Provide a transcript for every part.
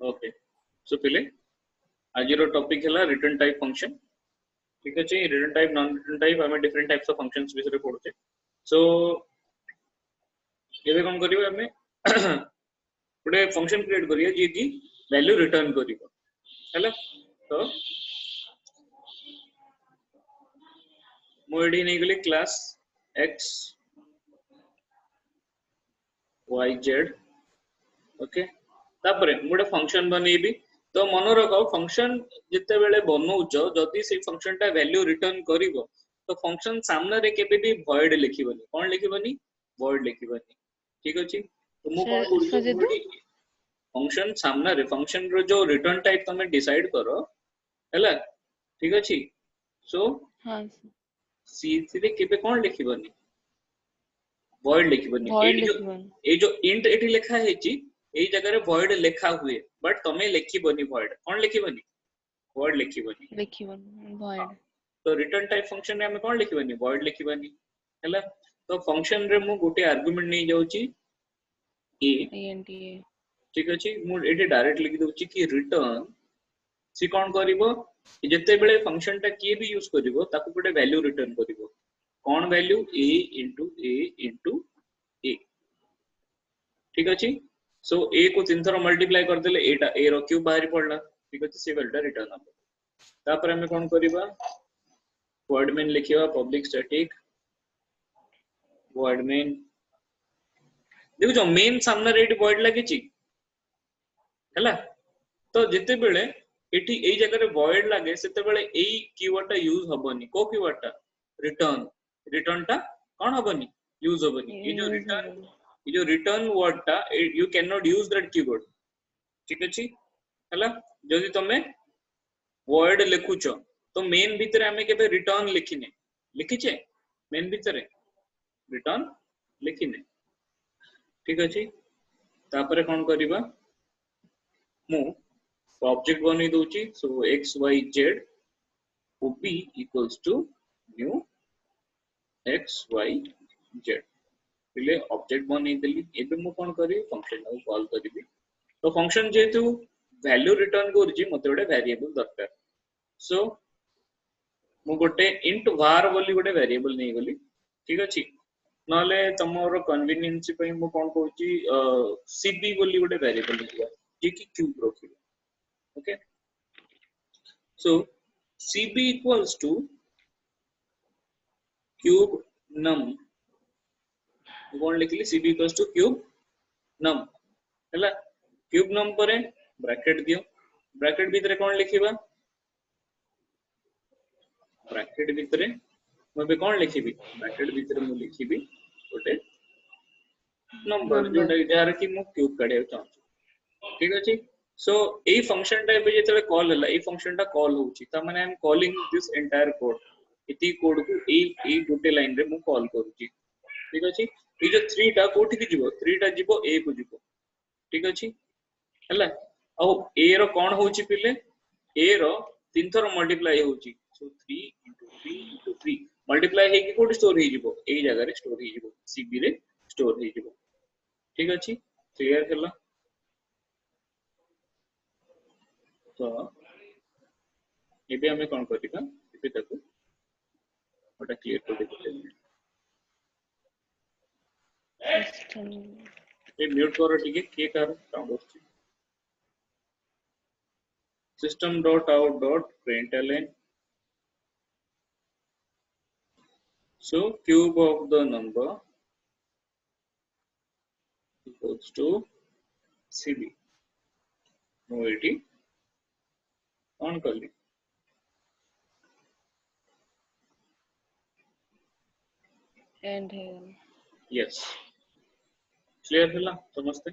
Okay so पिले आज रो topic है रिटर्न टाइप फंक्शन। ठीक अच्छे return type non return type आम डिफरेंट टाइप्स ऑफ फंक्शंस विषय पढ़ुचे। सो ये कौन करियो हमें गोटे फंक्शन क्रिएट करियो जे कि वैल्यू रिटर्न करियो हैला। तो मो एडी नै गली class x y z okay तापरे गोटे फंक्शन बनेबी। तो मन रख फंक्शन जिते बेले बनौच जदि से फंक्शन टा वैल्यू रिटर्न करिवो तो फंक्शन सामने रे केबे भी void लिखिबनी कोन लिखिबनी void लिखिबनी। ठीक अछि तो मु कोन करूची फंक्शन सामने रे फंक्शन रो जो रिटर्न टाइप तमे डिसाइड करो हैला। ठीक अछि सो हां सी रे केबे कोन लिखिबनी void लिखिबनी। ए जो int एठी लिखा है जी ए जगह रे void लिखा हुए बट तमे लिखिबनी void कोन लिखिबनी void लिखिबनी void। तो रिटर्न टाइप फंक्शन रे हम कोन लिखिबनी void लिखिबनी हैला। तो फंक्शन रे मु गोटे आर्गुमेंट नै जाउची int a। ठीक अछि मु एठी डायरेक्ट लिखि दोची कि रिटर्न सी कोन करिवो जते बेले फंक्शन टा के भी यूज करिवो ताकू गोटे वैल्यू रिटर्न करिवो कोन वैल्यू a into a। ठीक अछि सो a को तीन थर मल्टीप्लाई कर देले एटा a रो क्यूब बाहर पड़ला। ठीक अछि से वैल्यू रिटर्न हम तापर हम कोन करिबा void main लिखिबा पब्लिक स्टैटिक void main देखो जो मेन सामने रेट void लागे छी हैला। तो जिते बेले एठी एई जगह रे void लागे सेते बेले एई कीवर्ड टा यूज हबनी को कीवर्ड टा रिटर्न रिटर्न टा कोन हबनी यूज हबनी। ये जो रिटर्न वर्ड टा you can not use that keyword. ठीक अछि हैला जदि तमे void लिखुछ तो मेन भीतर हमें केबे रिटर्न लिखिने लिखिछे मेन भीतर रिटर्न लिखिने। ठीक अछि तापरे कोन करिबा मु ऑब्जेक्ट बनै दोची सो x y z op equals to new x y z पहले ऑब्जेक्ट बनै देली एबे मु कोन करी फंक्शन को कॉल करिबी। तो फंक्शन जेतु वैल्यू रिटर्न करजी मते गोटे वेरिएबल दरकार सो मु गोटे int var बोली गोटे वेरिएबल नै गली। ठीक अछि नले तमरो कन्वीनियंस पई मु कोन कहूची cb बोली गोटे वेरिएबल लिखिबा जे कि क्यूब रखिबा। Okay so cb equals to cube num कोन लिखली cb equals to cube num हैला। क्यूब नम परे ब्रैकेट दियो ब्रैकेट भीतर कोन लिखिबा ब्रैकेट भीतर मबे कोन लिखिबी ब्रैकेट भीतर मु लिखिबी गोटे नंबर जोटा जार कि मु क्यूब काढे चाहू। ठीक अछि सो ए फंक्शन टाइप जेतले कॉल हला ए फंक्शन टा कॉल होउची त माने I am calling this entire code इति कोड को ए गोटे लाइन रे मु कॉल करूची। ठीक अछि ए जो 3 टा कोठी की जीवो 3 टा जीवो a को जीवो। ठीक अछि हला औ a रो कोन होउची पिले a रो तीन थर मल्टीप्लाई होउची सो 3 मल्टीप्लाई हे की कोड स्टोर हे जीवो ए जगह रे स्टोर हे जीवो cb रे स्टोर हे जीवो। ठीक अछि क्लियर हला। तो एबे हमें कोन करिबा एबे ताको ओटा क्लियर कर देबे ए म्यूट करो ठीक है के कर साउंड होची system.out.println so cube of the number equals to cb नो एटी ऑन कर ली एंड है यस क्लियर हला समझते।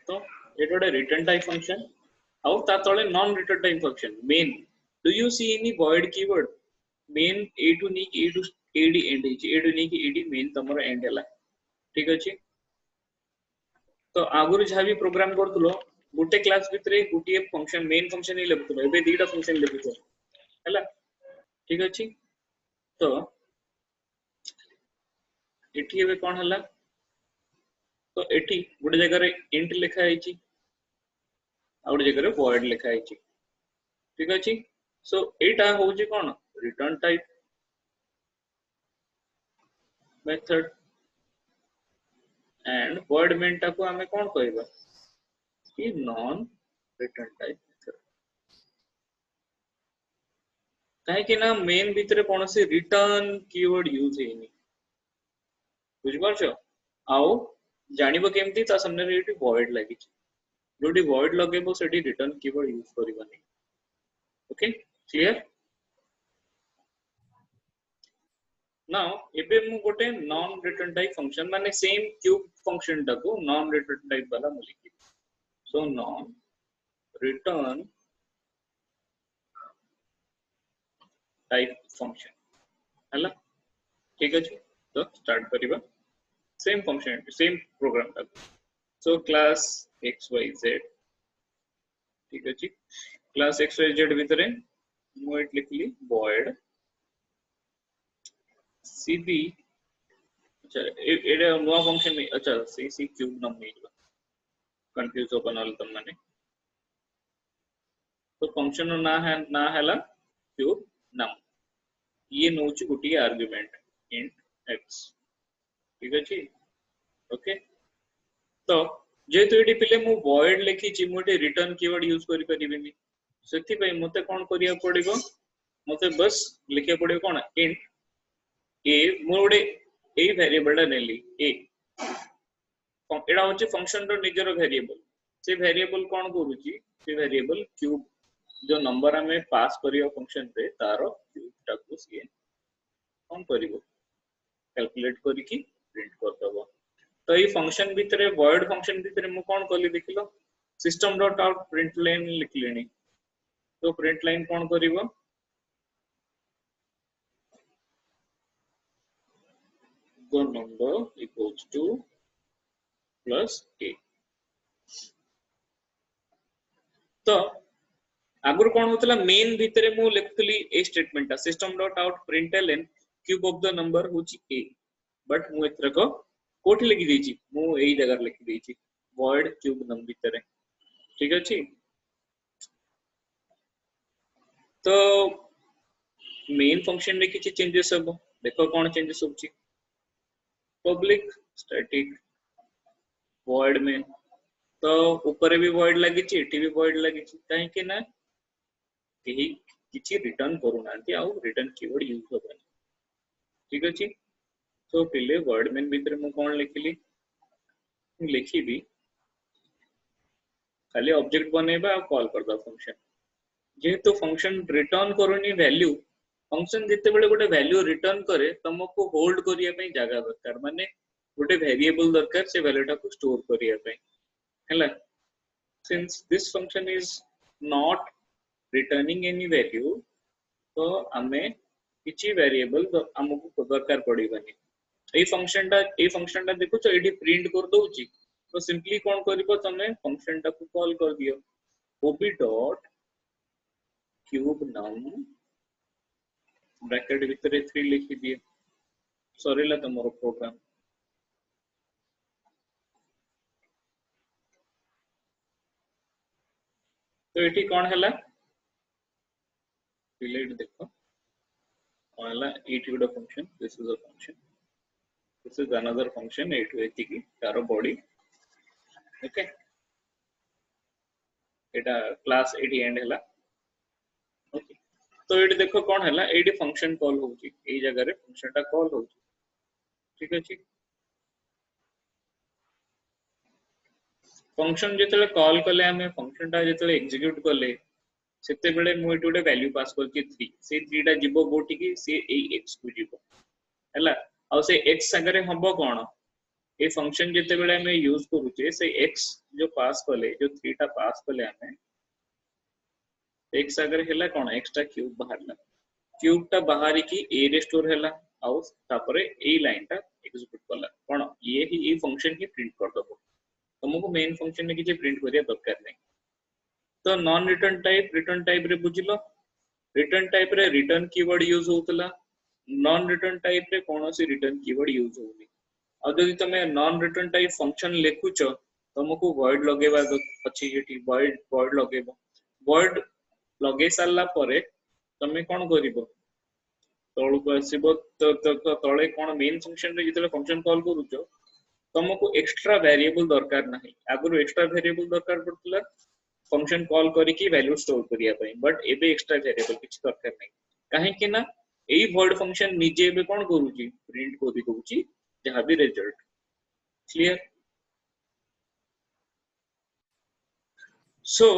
तो ये गोटे रिटर्न टाइप फंक्शन आउ ता तळे non return type function main do you see any void keyword main ए टू नी ए टू एडी एंड ए टू नी की एडी मेन तमरो एंड हला। ठीक अछि तो आगुर जहा भी प्रोग्राम करथलो गोटे क्लास भितरे गोटे फंक्शन मेन फंक्शन ही लेबुथलो एबे दीटा फंक्शन लेबुथलो हला। ठीक अछि तो एठी एबे कोन हला तो एठी गोटे जगह रे इंट लिखा है आ गोटे जगह रे void लिखा है ठीक अछि सो एटा होउची कोन return type method and void main टाको हमें कोन कहबा कि नॉन रिटर्न टाइप मेथड काहे कि ना मेन भितरे कोन से रिटर्न कीवर्ड यूज हेनी बुझ पारछो आउ जानिबो केमती ता सामने रे एटी void लागि जोटी void लगेबो सेटी रिटर्न कीवर्ड यूज करबानी ओके क्लियर नाउ एबे मु गोटे नॉन रिटर्न टाइप फंक्शन माने सेम क्यूब फंक्शन टाको नॉन रिटर्न टाइप वाला मु लिखि so non return type function हला ठीक अछि तो स्टार्ट करिबा सेम फंक्शन सेम प्रोग्राम टाको सो क्लास xyz ठीक अछि क्लास xyz भितरे मु एट लिखली void cd अच्छा एडे नुवा फंक्शन नहीं अच्छा सी क्यूब नाम नहीं कंफ्यूज हो बनल तम माने तो फंक्शन ना हैला क्यूब नाम ये नोच गुटी आर्गुमेंट int x ठीक अछि ओके तो जेतु एडी पिले मु void लिखि छि मोटे रिटर्न कीवर्ड यूज करि परिबेनी सेति पय मते कोन करिया पड़िबो मते बस लिखे पड़िबो कोन int a mode a variable डा नेली a एडा होची फंक्शन रो निजर वेरिएबल से वेरिएबल कोन करूची से वेरिएबल क्यूब जो नंबर हमें पास करियो फंक्शन रे तारो क्यूब टाको से कोन करिवो कैलकुलेट करी की प्रिंट कर दबो तो ये फंक्शन भितरे void फंक्शन भितरे मु कोन कली देखिलो system dot out print line लिखलेनी तो प्रिंट लाइन कोन करिवो the number equals to plus a तो आगुर कोन होतला मेन भितरे मु लिखतली ए statement system dot out println cube of the number होची a बट मु एथर को कोठी लिखि देची मु एई जगह लिखि देची void क्यूब नंबर भितरे ठीक अछि तो मेन फंक्शन में किछि चेंजेस हबो देखो कोन चेंजेस होची पब्लिक स्टैटिक void में तो ऊपर भी void लागि छि एटी भी void लागि छि काहे कि ना केही किछि रिटर्न करू नांती आ रिटर्न कीवर्ड यूज होबन ठीक अछि तो पहिले void में भीतर मु कोन लिखिली लिखि भी खाली ऑब्जेक्ट बनेबा आ कॉल करबा फंक्शन जेहेतु फंक्शन रिटर्न करूनी वैल्यू फंक्शन जते बेले गोटे वैल्यू रिटर्न करे तुमको होल्ड करिया पई जगह दरकार माने गोटे वेरिएबल दरकार से वैल्यूटा को स्टोर करिया पई हैला since this function is not returning any value तो हमें किछि वेरिएबल हमको दरकार पड़िबनी ए फंक्शन ता देखो तो एडी प्रिंट कर दोउची तो सिंपली कोन करबो तमे फंक्शन ता को कॉल कर दियो ob डॉट क्यूब नम ब्रैकेट भीतर 3 लिखि दिए सरीला तमरो प्रोग्राम तो एठी कोन हला डिलीट देखो कोन हला एठी good function this is a function this is another function एठी एति की तारो बॉडी ओके एटा क्लास एठी एंड हला ओके तो एठी देखो कोन हला एठी फंक्शन कॉल होची ए जगह रे फंक्शन ता कॉल होची ठीक अछि फंक्शन जेतले कॉल कले हमें फंक्शन ता जेतले एग्जीक्यूट कले सेते बेले मु एठी गोटे वैल्यू पास करची 3 से 3 ता जिवो गोटी की से ए x को जिवो हला आ से x संगरे हबो कोन ए फंक्शन जेते बेले हमें यूज करूचे से x जो पास कले जो 3 ता पास कले हमें x अगर हेला कोन x ता क्यूब ता बाहरी की a रे स्टोर हेला आ तापरे ए लाइन ता एग्जीक्यूट कला कोन ये ही ए फंक्शन ही प्रिंट कर दबो तुमको मेन फंक्शन में किछि प्रिंट करिया दरकार नै तो नॉन रिटर्न टाइप रे बुझिलो रिटर्न टाइप रे रिटर्न कीवर्ड यूज होतला नॉन रिटर्न टाइप रे कोनोसी रिटर्न कीवर्ड यूज होनी और जदि तमे नॉन रिटर्न टाइप फंक्शन लिखुछ तुमको void लगेबा अछि एठी void लगेबो void लगे सारला परे तमे कोन करिवो तळको आसीबो तळे कोन मेन फंक्शन रे जितले फंक्शन कॉल करूछ तुमको एक्स्ट्रा वेरिएबल दरकार नाही आगु एक्स्ट्रा वेरिएबल दरकार पड़तला फंक्शन कॉल करिकी वैल्यू स्टोर करिया पई बट एबे एक्स्ट्रा वेरिएबल किछ दरकार नाही काहे कि ना एई void फंक्शन निजे एबे कोन करूची प्रिंट करि दोउची जहां भी result clear so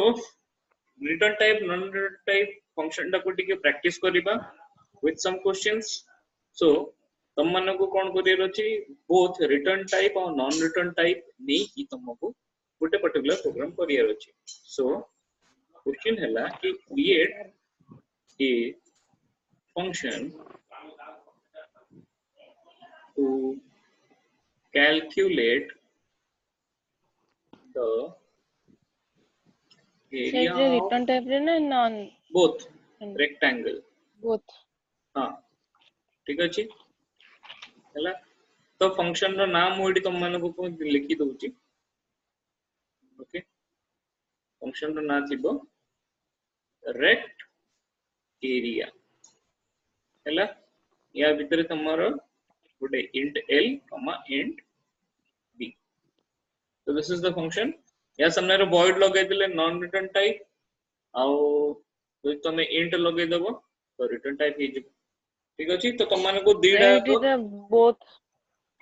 return type non return type function टा को टिके प्रैक्टिस करिबा with some questions so तम मानको कोन करियर अछि बोथ रिटर्न टाइप और नॉन रिटर्न टाइप नै कि तुमको गोटे पर्टिकुलर प्रोग्राम करियर अछि सो क्वेश्चन हला कि create a function to calculate the area of return type रे ना non both rectangle both हां ठीक अछि हला तो फंक्शन रो नाम ओडी तुम मानको को लिखि दोउची ओके फंक्शन रो नाम थिबो रेक्ट एरिया हला या भीतर तमरो गोटे int l int b so this is the function या सामने रो void लगे दिले नॉन रिटर्न टाइप आउ तो तमे int लगे देबो तो रिटर्न टाइप हे जे ठीक अछि तो तुम मानको दीडा it is a both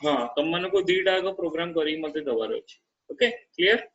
हां तुम मानको दीडा को प्रोग्राम करी मते दबार अछि ओके क्लियर